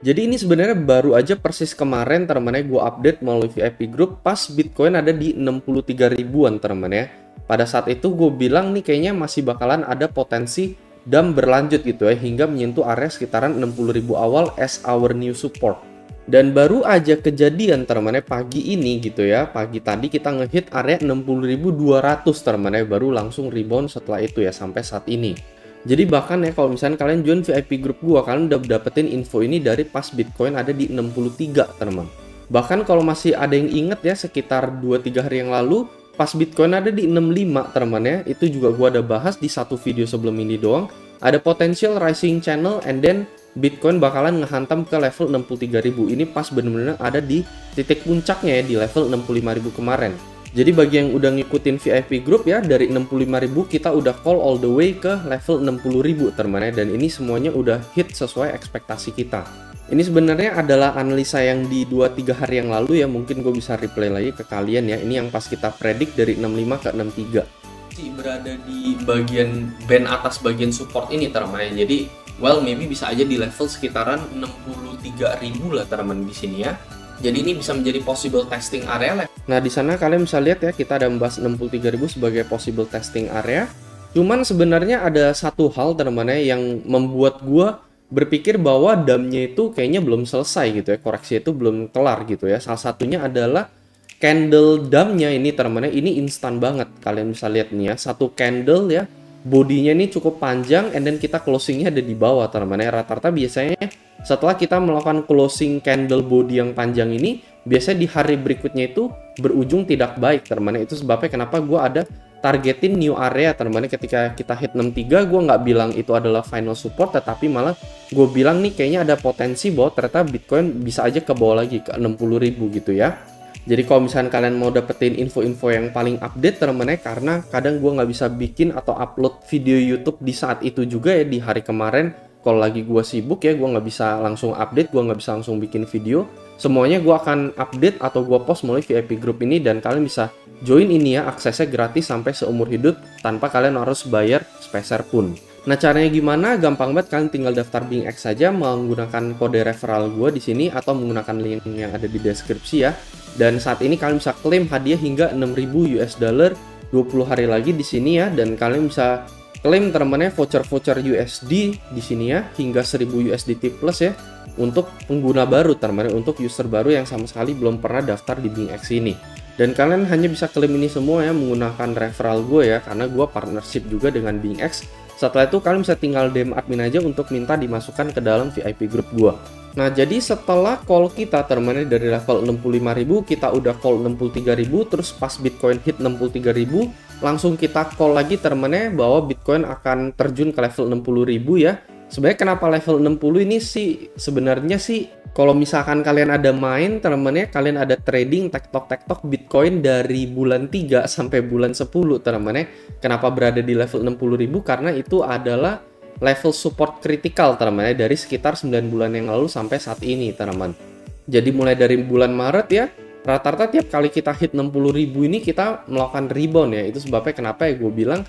Jadi ini sebenarnya baru aja persis kemarin teman-teman gue update melalui VIP group pas Bitcoin ada di 63 ribuan teman-teman ya. Pada saat itu gue bilang nih kayaknya masih bakalan ada potensi dump berlanjut gitu ya hingga menyentuh area sekitaran 60 ribu awal as our new support. Dan baru aja kejadian teman-teman pagi ini gitu ya. Pagi tadi kita ngehit area 60.200 teman-teman ya, baru langsung rebound setelah itu ya sampai saat ini. Jadi bahkan ya kalau misalnya kalian join VIP group gua, kalian udah dapetin info ini dari pas Bitcoin ada di 63 teman. Bahkan kalau masih ada yang inget ya sekitar 2-3 hari yang lalu pas Bitcoin ada di 65 teman ya, itu juga gua ada bahas di satu video sebelum ini doang. Ada potential rising channel and then Bitcoin bakalan ngehantam ke level 63.000. Ini pas bener-bener ada di titik puncaknya ya di level 65.000 kemarin. Jadi bagi yang udah ngikutin VIP group ya, dari 65.000 kita udah call all the way ke level 60.000 teman ya, dan ini semuanya udah hit sesuai ekspektasi kita. Ini sebenarnya adalah analisa yang di 2-3 hari yang lalu ya, mungkin gue bisa replay lagi ke kalian ya. Ini yang pas kita predik dari 65 ke 63. Berada di bagian band atas bagian support ini teman ya. Jadi well maybe bisa aja di level sekitaran 63.000 lah teman di sini ya. Jadi ini bisa menjadi possible testing area. Nah, di sana kalian bisa lihat ya, kita ada membahas 63.000 sebagai possible testing area. Cuman sebenarnya ada satu hal teman-teman yang membuat gua berpikir bahwa dumpnya itu kayaknya belum selesai gitu ya, koreksi itu belum kelar gitu ya. Salah satunya adalah candle dumpnya ini teman-teman, ini instan banget. Kalian bisa lihat nih ya, satu candle ya, bodinya ini cukup panjang, and then kita closingnya ada di bawah teman-teman. Rata-rata biasanya setelah kita melakukan closing candle body yang panjang ini, biasanya di hari berikutnya itu berujung tidak baik teman-teman. Itu sebabnya kenapa gue ada targetin new area teman-teman. Ketika kita hit 63, gue nggak bilang itu adalah final support, tetapi malah gue bilang nih kayaknya ada potensi bahwa ternyata Bitcoin bisa aja ke bawah lagi ke 60.000 gitu ya. Jadi kalau misalnya kalian mau dapetin info-info yang paling update teman-teman, karena kadang gue nggak bisa bikin atau upload video YouTube di saat itu juga ya, di hari kemarin kalau lagi gue sibuk ya, gue nggak bisa langsung update, gue nggak bisa langsung bikin video. Semuanya gue akan update atau gue post melalui VIP group ini, dan kalian bisa join ini ya, aksesnya gratis sampai seumur hidup tanpa kalian harus bayar sepeser pun. Nah, caranya gimana? Gampang banget, kalian tinggal daftar BingX saja menggunakan kode referral gue di sini atau menggunakan link yang ada di deskripsi ya. Dan saat ini kalian bisa klaim hadiah hingga 6.000 US dollar 20 hari lagi di sini ya, dan kalian bisa klaim teman-teman voucher-voucher USD di sini ya hingga 1000 USDT plus ya untuk pengguna baru teman-teman, untuk user baru yang sama sekali belum pernah daftar di BingX ini. Dan kalian hanya bisa klaim ini semua ya menggunakan referral gue ya, karena gue partnership juga dengan BingX. Setelah itu kalian bisa tinggal DM admin aja untuk minta dimasukkan ke dalam VIP group gue. Nah, jadi setelah call kita teman-teman dari level 65.000, kita udah call 63.000, terus pas Bitcoin hit 63.000, langsung kita call lagi teman-teman bahwa Bitcoin akan terjun ke level 60.000 ya. Sebenarnya kenapa level 60 ini sih sebenarnya sih kalau misalkan kalian ada main teman-teman, kalian ada trading tektok Bitcoin dari bulan 3 sampai bulan 10 teman-teman. Kenapa berada di level 60.000? Karena itu adalah level support kritikal teman-teman dari sekitar 9 bulan yang lalu sampai saat ini teman-teman. Jadi mulai dari bulan Maret ya, rata-rata tiap kali kita hit 60.000 ini kita melakukan rebound ya. Itu sebabnya kenapa ya gue bilang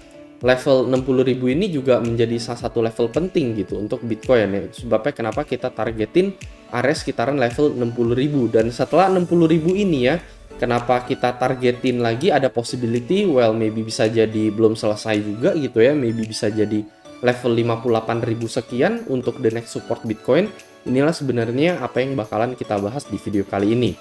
level 60.000 ini juga menjadi salah satu level penting gitu untuk Bitcoin ya. Itu sebabnya kenapa kita targetin area sekitaran level 60.000. Dan setelah 60.000 ini ya, kenapa kita targetin lagi ada possibility, well maybe bisa jadi belum selesai juga gitu ya, maybe bisa jadi level 58.000 sekian untuk the next support Bitcoin. Inilah sebenarnya apa yang bakalan kita bahas di video kali ini.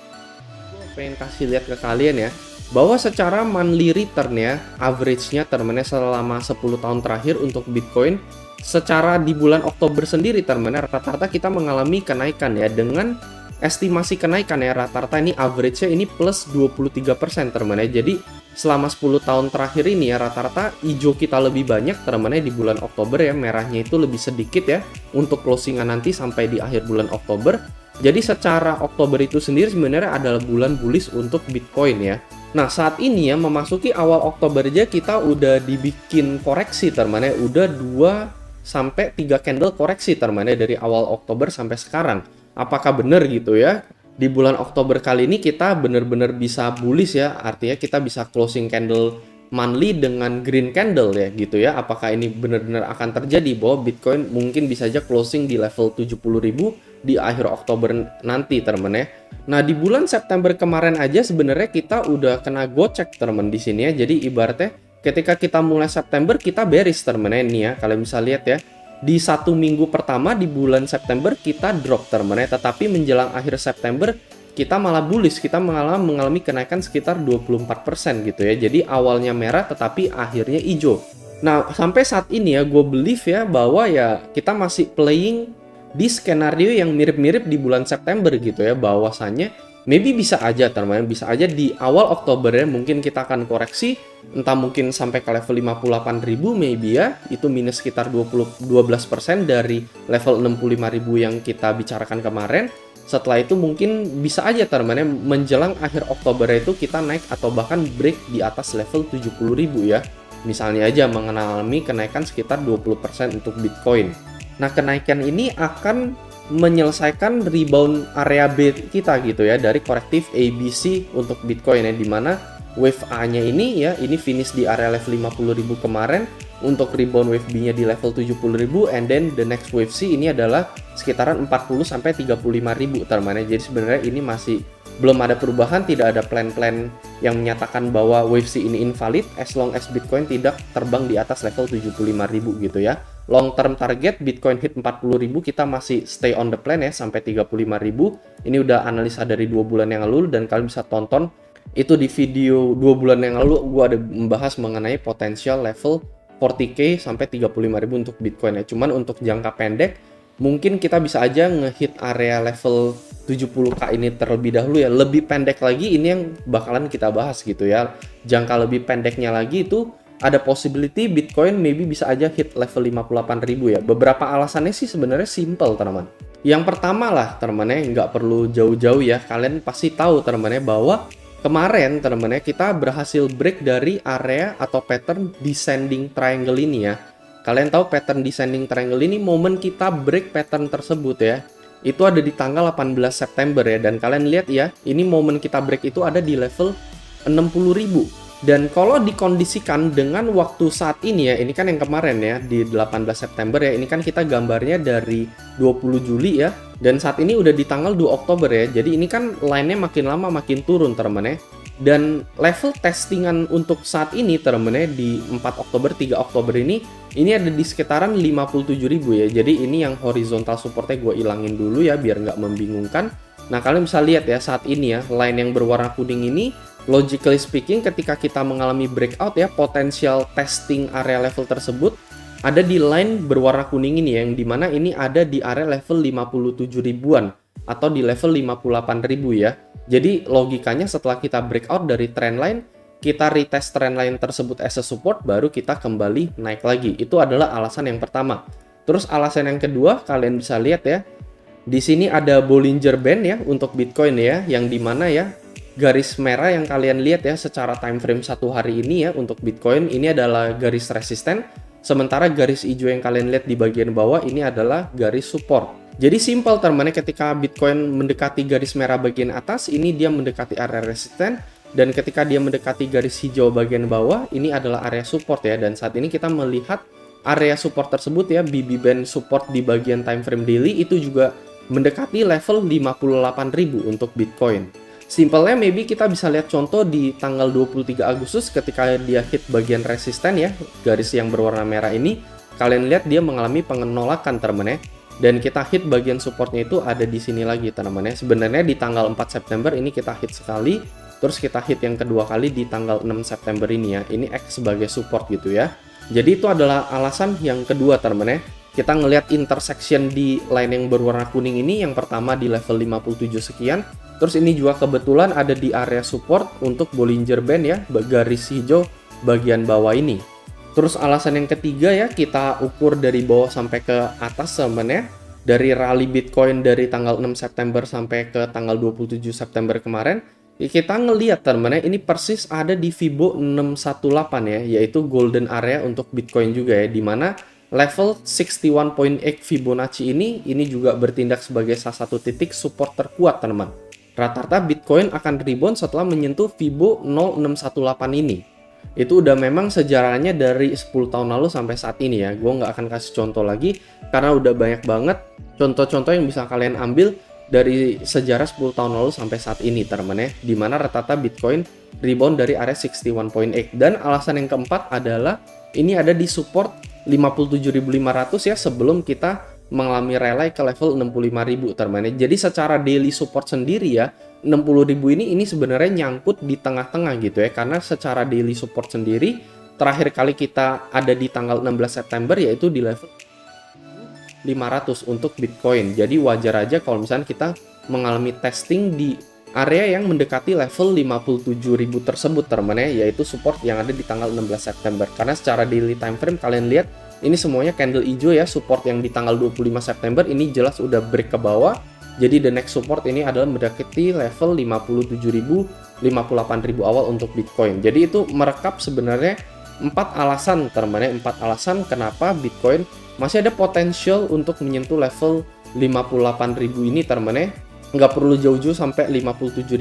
Gue pengen kasih lihat ke kalian ya, bahwa secara monthly return ya, average-nya teman-teman selama 10 tahun terakhir untuk Bitcoin, secara di bulan Oktober sendiri teman-teman, rata-rata kita mengalami kenaikan ya, dengan estimasi kenaikan ya, rata-rata ini average-nya ini plus 23% teman-teman ya. Jadi selama 10 tahun terakhir ini ya, rata-rata hijau kita lebih banyak teman-teman ya di bulan Oktober ya, merahnya itu lebih sedikit ya untuk closingan nanti sampai di akhir bulan Oktober. Jadi secara Oktober itu sendiri sebenarnya adalah bulan bullish untuk Bitcoin ya. Nah, saat ini ya memasuki awal Oktober aja kita udah dibikin koreksi teman-teman ya, udah 2 sampai 3 candle koreksi teman-teman ya dari awal Oktober sampai sekarang. Apakah benar gitu ya? Di bulan Oktober kali ini kita benar-benar bisa bullish ya, artinya kita bisa closing candle monthly dengan green candle ya gitu ya. Apakah ini benar-benar akan terjadi bahwa Bitcoin mungkin bisa aja closing di level 70.000 di akhir Oktober nanti teman ya. Nah, di bulan September kemarin aja sebenarnya kita udah kena gocek teman di sini ya. Jadi ibaratnya ketika kita mulai September kita bearish teman ya, ini ya. Kalian bisa lihat ya. Di 1 minggu pertama di bulan September kita drop teman ya, tetapi menjelang akhir September kita malah bullish, kita mengalami kenaikan sekitar 24% gitu ya. Jadi awalnya merah tetapi akhirnya hijau. Nah, sampai saat ini ya gue believe ya bahwa ya kita masih playing di skenario yang mirip-mirip di bulan September gitu ya, bahwasannya maybe bisa aja teman-teman, bisa aja di awal Oktober ya mungkin kita akan koreksi entah mungkin sampai ke level 58.000 maybe ya, itu minus sekitar 12% dari level 65.000 yang kita bicarakan kemarin. Setelah itu mungkin bisa aja teman-teman menjelang akhir Oktober itu kita naik atau bahkan break di atas level 70.000 ya. Misalnya aja mengalami kenaikan sekitar 20% untuk Bitcoin. Nah, kenaikan ini akan menyelesaikan rebound area B kita gitu ya dari korektif ABC untuk Bitcoin ya, dimana wave A-nya ini ya, ini finish di area level 50.000 kemarin, untuk rebound wave B-nya di level 70.000, and then the next wave C ini adalah sekitaran 40 sampai 35.000 teman-teman. Jadi sebenarnya ini masih belum ada perubahan, tidak ada plan-plan yang menyatakan bahwa wave C ini invalid as long as Bitcoin tidak terbang di atas level 75.000 gitu ya. Long term target Bitcoin hit 40.000, kita masih stay on the plan ya sampai 35.000. Ini udah analisa dari 2 bulan yang lalu dan kalian bisa tonton itu di video 2 bulan yang lalu gue ada membahas mengenai potensial level 40k sampai 35.000 untuk Bitcoin ya. Cuman untuk jangka pendek mungkin kita bisa aja ngehit area level 70k ini terlebih dahulu ya. Lebih pendek lagi ini yang bakalan kita bahas gitu ya. Jangka lebih pendeknya lagi itu ada possibility Bitcoin maybe bisa aja hit level 58.000 ya. Beberapa alasannya sih sebenarnya simple teman-teman. Yang pertama lah teman-teman, nggak perlu jauh-jauh ya. Kalian pasti tahu teman-teman bahwa kemarin teman-teman kita berhasil break dari area atau pattern descending triangle ini ya. Kalian tahu pattern descending triangle ini, momen kita break pattern tersebut ya, itu ada di tanggal 18 September ya. Dan kalian lihat ya, ini momen kita break itu ada di level 60.000. Dan kalau dikondisikan dengan waktu saat ini ya, ini kan yang kemarin ya, di 18 September ya, ini kan kita gambarnya dari 20 Juli ya, dan saat ini udah di tanggal 2 Oktober ya, jadi ini kan line-nya makin lama makin turun teman-teman ya. Dan level testingan untuk saat ini teman-teman ya, di 4 Oktober, 3 Oktober ini ada di sekitaran 57.000 ya, jadi ini yang horizontal supportnya gue ilangin dulu ya, biar nggak membingungkan. Nah, kalian bisa lihat ya, saat ini ya, line yang berwarna kuning ini, logically speaking, ketika kita mengalami breakout ya, potensial testing area level tersebut ada di line berwarna kuning ini ya, yang dimana ini ada di area level 57 ribuan atau di level 58.000 ya. Jadi logikanya setelah kita breakout dari trend line, kita retest trend line tersebut as a support, baru kita kembali naik lagi. Itu adalah alasan yang pertama. Terus alasan yang kedua, kalian bisa lihat ya, di sini ada Bollinger Band ya untuk Bitcoin ya, yang dimana ya, garis merah yang kalian lihat ya secara time frame 1 hari ini ya untuk Bitcoin ini adalah garis resisten, sementara garis hijau yang kalian lihat di bagian bawah ini adalah garis support. Jadi simple teman-teman, ketika Bitcoin mendekati garis merah bagian atas ini dia mendekati area resisten, dan ketika dia mendekati garis hijau bagian bawah ini adalah area support ya. Dan saat ini kita melihat area support tersebut ya, BB Band support di bagian time frame daily itu juga mendekati level 58.000 untuk Bitcoin. Simpelnya maybe kita bisa lihat contoh di tanggal 23 Agustus ketika dia hit bagian resisten ya, garis yang berwarna merah ini, kalian lihat dia mengalami penolakan teman-teman ya. Dan kita hit bagian supportnya itu ada di sini lagi teman-teman ya. Sebenarnya di tanggal 4 September ini kita hit sekali, terus kita hit yang kedua kali di tanggal 6 September ini ya. Ini act sebagai support gitu ya. Jadi itu adalah alasan yang kedua teman-teman ya. Kita ngelihat intersection di line yang berwarna kuning ini, yang pertama di level 57 sekian. Terus ini juga kebetulan ada di area support untuk Bollinger Band ya, garis hijau bagian bawah ini. Terus alasan yang ketiga ya, kita ukur dari bawah sampai ke atas sebenarnya. Dari rally Bitcoin dari tanggal 6 September sampai ke tanggal 27 September kemarin, kita ngelihat teman-teman ini persis ada di Fibo 618 ya, yaitu golden area untuk Bitcoin juga ya, dimana level 61.8 Fibonacci ini juga bertindak sebagai salah satu titik support terkuat teman-teman. Rata-rata Bitcoin akan rebound setelah menyentuh Fibo 0618 ini. Itu udah memang sejarahnya dari 10 tahun lalu sampai saat ini ya. Gue nggak akan kasih contoh lagi karena udah banyak banget contoh-contoh yang bisa kalian ambil dari sejarah 10 tahun lalu sampai saat ini teman ya. Dimana rata-rata Bitcoin rebound dari area 61.8. Dan alasan yang keempat adalah ini ada di support 57.500 ya sebelum kita mengalami relay ke level 65.000 teman ya. Jadi secara daily support sendiri ya 60.000 ini sebenarnya nyangkut di tengah-tengah gitu ya, karena secara daily support sendiri terakhir kali kita ada di tanggal 16 September yaitu di level 500 untuk Bitcoin. Jadi wajar aja kalau misalnya kita mengalami testing di area yang mendekati level 57.000 tersebut teman ya, yaitu support yang ada di tanggal 16 September. Karena secara daily time frame kalian lihat ini semuanya candle hijau ya, support yang di tanggal 25 September ini jelas udah break ke bawah. Jadi the next support ini adalah mendekati level 57.000, 58.000 awal untuk Bitcoin. Jadi itu merekap sebenarnya 4 alasan teman-teman, 4 alasan kenapa Bitcoin masih ada potensial untuk menyentuh level 58.000 ini teman-teman. Nggak perlu jauh-jauh sampai 57.500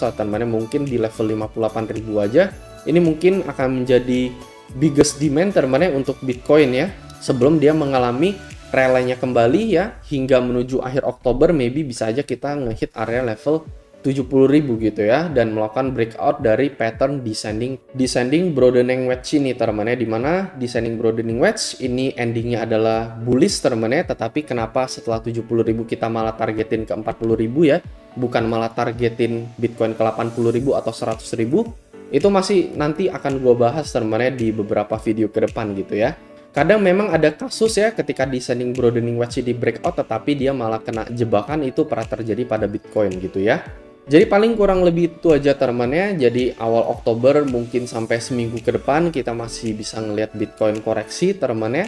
lah teman-teman, mungkin di level 58.000 aja. Ini mungkin akan menjadi biggest demand teman-teman untuk Bitcoin ya, sebelum dia mengalami relanya kembali ya hingga menuju akhir Oktober, maybe bisa aja kita ngehit area level 70.000 gitu ya, dan melakukan breakout dari pattern descending broadening wedge ini teman-teman, di mana descending broadening wedge ini endingnya adalah bullish teman-teman, tetapi kenapa setelah 70.000 kita malah targetin ke 40.000 ya, bukan malah targetin Bitcoin ke 80.000 atau 100.000, itu masih nanti akan gue bahas teman-teman di beberapa video ke depan gitu ya. Kadang memang ada kasus ya ketika descending broadening wedge di breakout tetapi dia malah kena jebakan, itu pernah terjadi pada Bitcoin gitu ya. Jadi paling kurang lebih itu aja teman-teman ya. Jadi awal Oktober mungkin sampai seminggu ke depan kita masih bisa ngelihat Bitcoin koreksi teman-teman ya.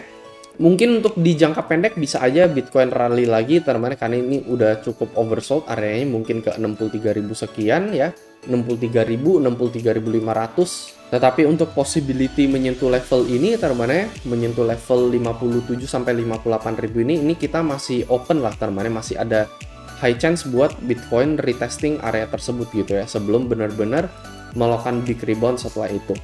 Mungkin untuk di jangka pendek bisa aja Bitcoin rally lagi teman-teman, karena ini udah cukup oversold, areanya mungkin ke 63.000 sekian ya, 63.000, 63.500. Tetapi untuk possibility menyentuh level ini teman-teman, menyentuh level 57 sampai 58.000 ini kita masih open lah teman-teman, masih ada high chance buat Bitcoin retesting area tersebut gitu ya, sebelum benar-benar melakukan big rebound setelah itu.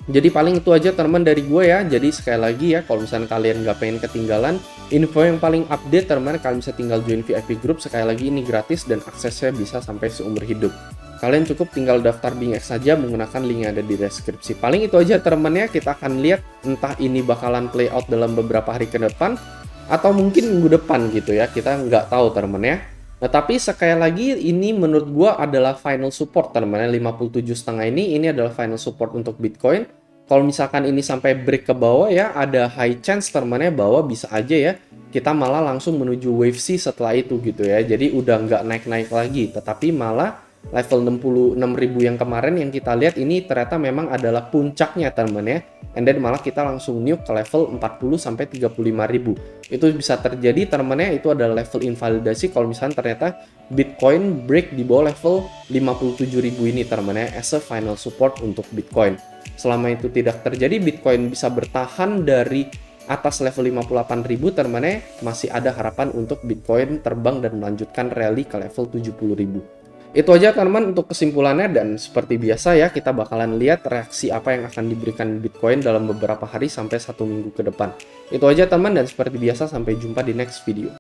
Jadi paling itu aja teman dari gue ya. Jadi sekali lagi ya, kalau misalnya kalian nggak pengen ketinggalan info yang paling update teman, kalian bisa tinggal join VIP group. Sekali lagi ini gratis dan aksesnya bisa sampai seumur hidup. Kalian cukup tinggal daftar BingX saja menggunakan link yang ada di deskripsi. Paling itu aja teman ya, kita akan lihat entah ini bakalan play out dalam beberapa hari ke depan atau mungkin minggu depan gitu ya, kita nggak tahu teman ya. Nah, tapi sekali lagi ini menurut gua adalah final support teman-teman, 57,5 ini adalah final support untuk Bitcoin. Kalau misalkan ini sampai break ke bawah ya, ada high chance teman-teman bahwa bisa aja ya kita malah langsung menuju wave C setelah itu gitu ya. Jadi udah nggak naik-naik lagi, tetapi malah level 66.000 yang kemarin yang kita lihat ini ternyata memang adalah puncaknya teman-teman ya. And then malah kita langsung nuke ke level 40 sampai 35.000. Itu bisa terjadi teman-teman ya, itu adalah level invalidasi kalau misalnya ternyata Bitcoin break di bawah level 57.000 ini teman-teman ya, as a final support untuk Bitcoin. Selama itu tidak terjadi, Bitcoin bisa bertahan dari atas level 58.000 teman-teman ya, masih ada harapan untuk Bitcoin terbang dan melanjutkan rally ke level 70.000. Itu aja teman-teman untuk kesimpulannya, dan seperti biasa ya kita bakalan lihat reaksi apa yang akan diberikan Bitcoin dalam beberapa hari sampai 1 minggu ke depan. Itu aja teman, dan seperti biasa sampai jumpa di next video.